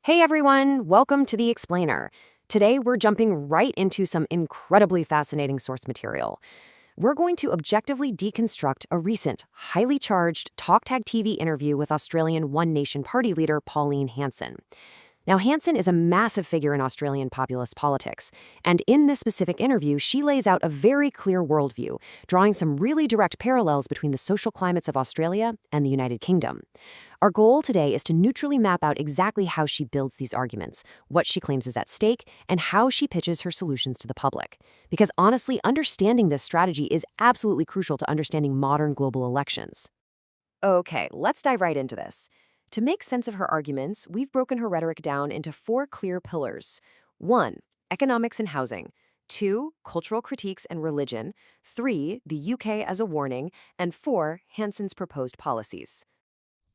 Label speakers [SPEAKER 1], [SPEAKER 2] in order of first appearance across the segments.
[SPEAKER 1] Hey everyone, welcome to The Explainer. Today we're jumping right into some incredibly fascinating source material. We're going to objectively deconstruct a recent, highly charged Talk Tag TV interview with Australian One Nation Party leader Pauline Hanson. Now, Hanson is a massive figure in Australian populist politics, and in this specific interview, she lays out a very clear worldview, drawing some really direct parallels between the social climates of Australia and the United Kingdom. Our goal today is to neutrally map out exactly how she builds these arguments, what she claims is at stake, and how she pitches her solutions to the public. Because honestly, understanding this strategy is absolutely crucial to understanding modern global elections. Okay, let's dive right into this. To make sense of her arguments, we've broken her rhetoric down into four clear pillars. 1. Economics and housing. 2. Cultural critiques and religion. 3. The UK as a warning. And 4. Hanson's proposed policies.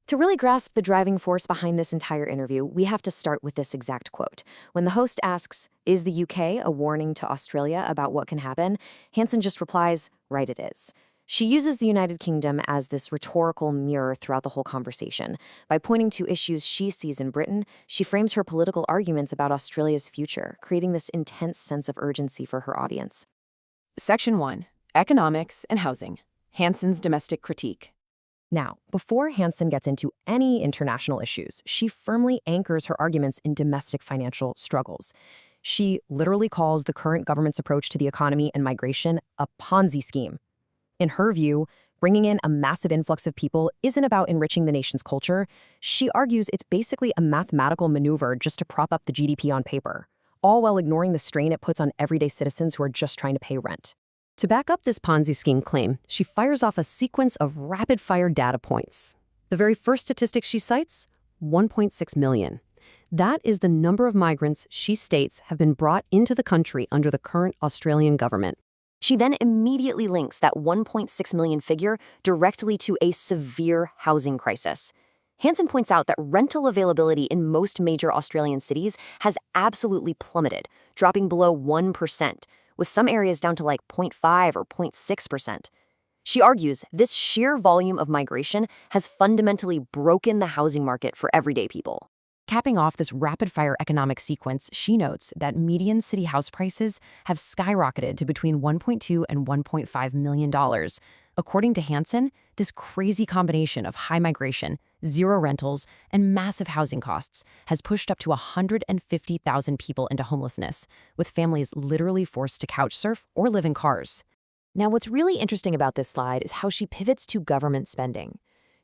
[SPEAKER 1] To really grasp the driving force behind this entire interview, we have to start with this exact quote. When the host asks, "Is the UK a warning to Australia about what can happen?" Hanson just replies, "Right, it is." She uses the United Kingdom as this rhetorical mirror throughout the whole conversation. By pointing to issues she sees in Britain, she frames her political arguments about Australia's future, creating this intense sense of urgency for her audience.
[SPEAKER 2] Section 1. Economics and Housing. Hanson's Domestic Critique.
[SPEAKER 1] Now, before Hanson gets into any international issues, she firmly anchors her arguments in domestic financial struggles. She literally calls the current government's approach to the economy and migration a Ponzi scheme. In her view, bringing in a massive influx of people isn't about enriching the nation's culture. She argues it's basically a mathematical maneuver just to prop up the GDP on paper, all while ignoring the strain it puts on everyday citizens who are just trying to pay rent. To back up this Ponzi scheme claim, she fires off a sequence of rapid-fire data points. The very first statistic she cites, 1.6 million. That is the number of migrants she states have been brought into the country under the current Australian government. She then immediately links that 1.6 million figure directly to a severe housing crisis. Hanson points out that rental availability in most major Australian cities has absolutely plummeted, dropping below 1%, with some areas down to like 0.5 or 0.6%. She argues this sheer volume of migration has fundamentally broken the housing market for everyday people. Capping off this rapid-fire economic sequence, she notes that median city house prices have skyrocketed to between $1.2 and $1.5 million. According to Hanson, this crazy combination of high migration, zero rentals, and massive housing costs has pushed up to 150,000 people into homelessness, with families literally forced to couch surf or live in cars. Now, what's really interesting about this slide is how she pivots to government spending.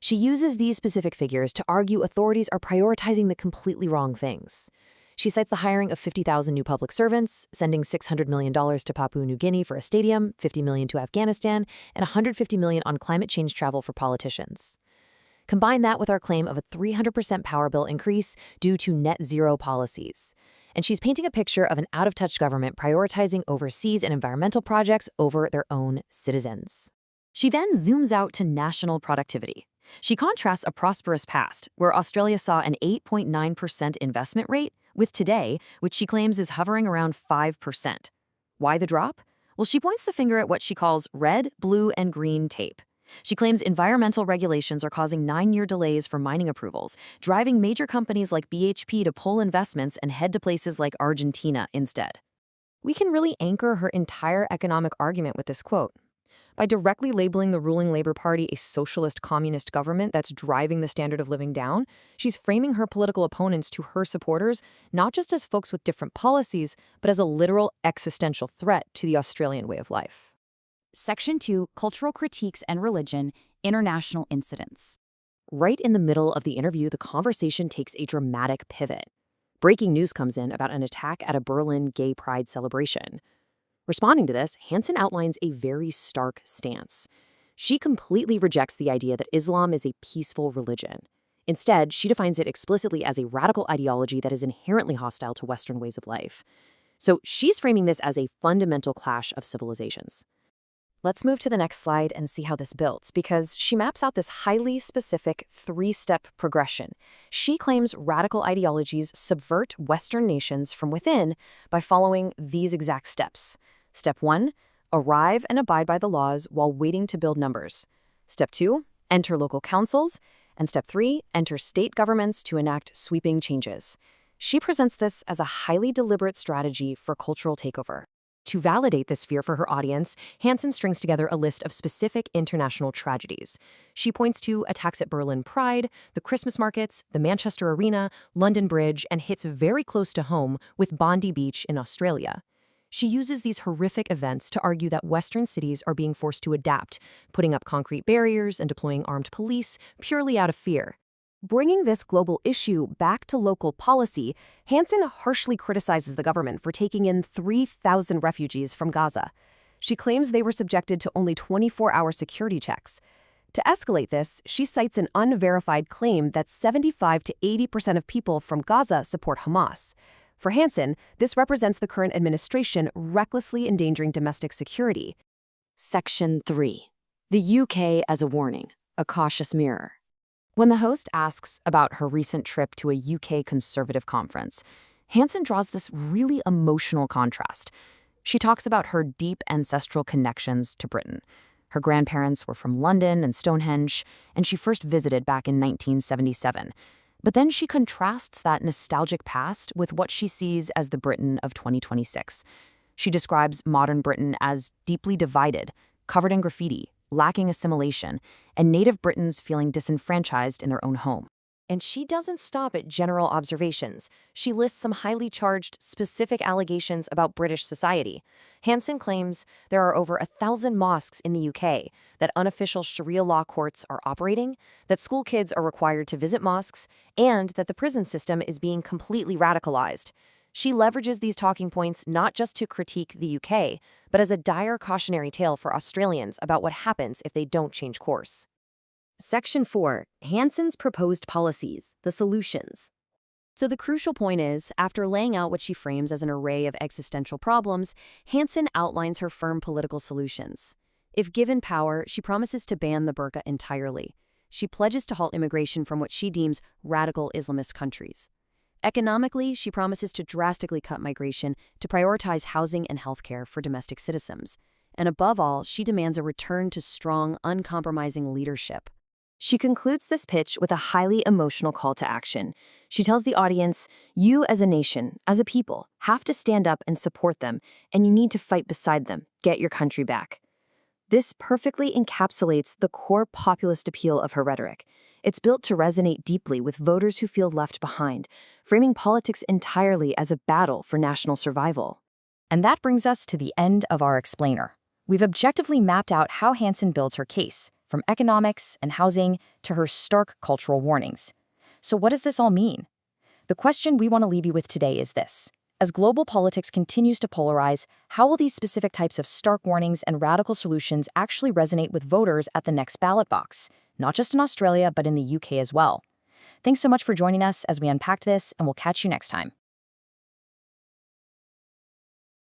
[SPEAKER 1] She uses these specific figures to argue authorities are prioritizing the completely wrong things. She cites the hiring of 50,000 new public servants, sending $600 million to Papua New Guinea for a stadium, $50 million to Afghanistan, and $150 million on climate change travel for politicians. Combine that with our claim of a 300% power bill increase due to net zero policies. And she's painting a picture of an out-of-touch government prioritizing overseas and environmental projects over their own citizens. She then zooms out to national productivity. She contrasts a prosperous past, where Australia saw an 8.9% investment rate, with today, which she claims is hovering around 5%. Why the drop? Well, she points the finger at what she calls red, blue, and green tape. She claims environmental regulations are causing 9-year delays for mining approvals, driving major companies like BHP to pull investments and head to places like Argentina instead. We can really anchor her entire economic argument with this quote. By directly labeling the ruling Labour Party a socialist communist government that's driving the standard of living down, she's framing her political opponents to her supporters not just as folks with different policies, but as a literal existential threat to the Australian way of life.
[SPEAKER 3] Section 2, Cultural Critiques and Religion, International Incidents.
[SPEAKER 1] Right in the middle of the interview, the conversation takes a dramatic pivot. Breaking news comes in about an attack at a Berlin gay pride celebration. Responding to this, Hanson outlines a very stark stance. She completely rejects the idea that Islam is a peaceful religion. Instead, she defines it explicitly as a radical ideology that is inherently hostile to Western ways of life. So she's framing this as a fundamental clash of civilizations. Let's move to the next slide and see how this builds, because she maps out this highly specific 3-step progression. She claims radical ideologies subvert Western nations from within by following these exact steps. Step 1, arrive and abide by the laws while waiting to build numbers. Step 2, enter local councils. And step 3, enter state governments to enact sweeping changes. She presents this as a highly deliberate strategy for cultural takeover. To validate this fear for her audience, Hanson strings together a list of specific international tragedies. She points to attacks at Berlin Pride, the Christmas markets, the Manchester Arena, London Bridge, and hits very close to home with Bondi Beach in Australia. She uses these horrific events to argue that Western cities are being forced to adapt, putting up concrete barriers and deploying armed police purely out of fear. Bringing this global issue back to local policy, Hanson harshly criticizes the government for taking in 3,000 refugees from Gaza. She claims they were subjected to only 24-hour security checks. To escalate this, she cites an unverified claim that 75 to 80% of people from Gaza support Hamas. For Hanson, this represents the current administration recklessly endangering domestic security.
[SPEAKER 2] Section 3. The UK as a warning, a cautious mirror. When the host asks about her recent trip to a UK conservative conference, Hanson draws this really emotional contrast. She talks about her deep ancestral connections to Britain. Her grandparents were from London and Stonehenge, and she first visited back in 1977. But then she contrasts that nostalgic past with what she sees as the Britain of 2026. She describes modern Britain as deeply divided, covered in graffiti, lacking assimilation, and native Britons feeling disenfranchised in their own home.
[SPEAKER 1] And she doesn't stop at general observations. She lists some highly charged, specific allegations about British society. Hanson claims there are over 1,000 mosques in the UK, that unofficial Sharia law courts are operating, that school kids are required to visit mosques, and that the prison system is being completely radicalized. She leverages these talking points not just to critique the UK, but as a dire cautionary tale for Australians about what happens if they don't change course. Section 4. Hanson's proposed policies, the solutions. So the crucial point is, after laying out what she frames as an array of existential problems, Hanson outlines her firm political solutions. If given power, she promises to ban the burqa entirely. She pledges to halt immigration from what she deems radical Islamist countries. Economically, she promises to drastically cut migration to prioritize housing and healthcare for domestic citizens. And above all, she demands a return to strong, uncompromising leadership. She concludes this pitch with a highly emotional call to action. She tells the audience, you as a nation, as a people, have to stand up and support them, and you need to fight beside them. Get your country back. This perfectly encapsulates the core populist appeal of her rhetoric. It's built to resonate deeply with voters who feel left behind, framing politics entirely as a battle for national survival. And that brings us to the end of our explainer. We've objectively mapped out how Hanson builds her case, from economics and housing to her stark cultural warnings. So what does this all mean? The question we want to leave you with today is this. As global politics continues to polarize, how will these specific types of stark warnings and radical solutions actually resonate with voters at the next ballot box? Not just in Australia, but in the UK as well. Thanks so much for joining us as we unpacked this, and we'll catch you next time.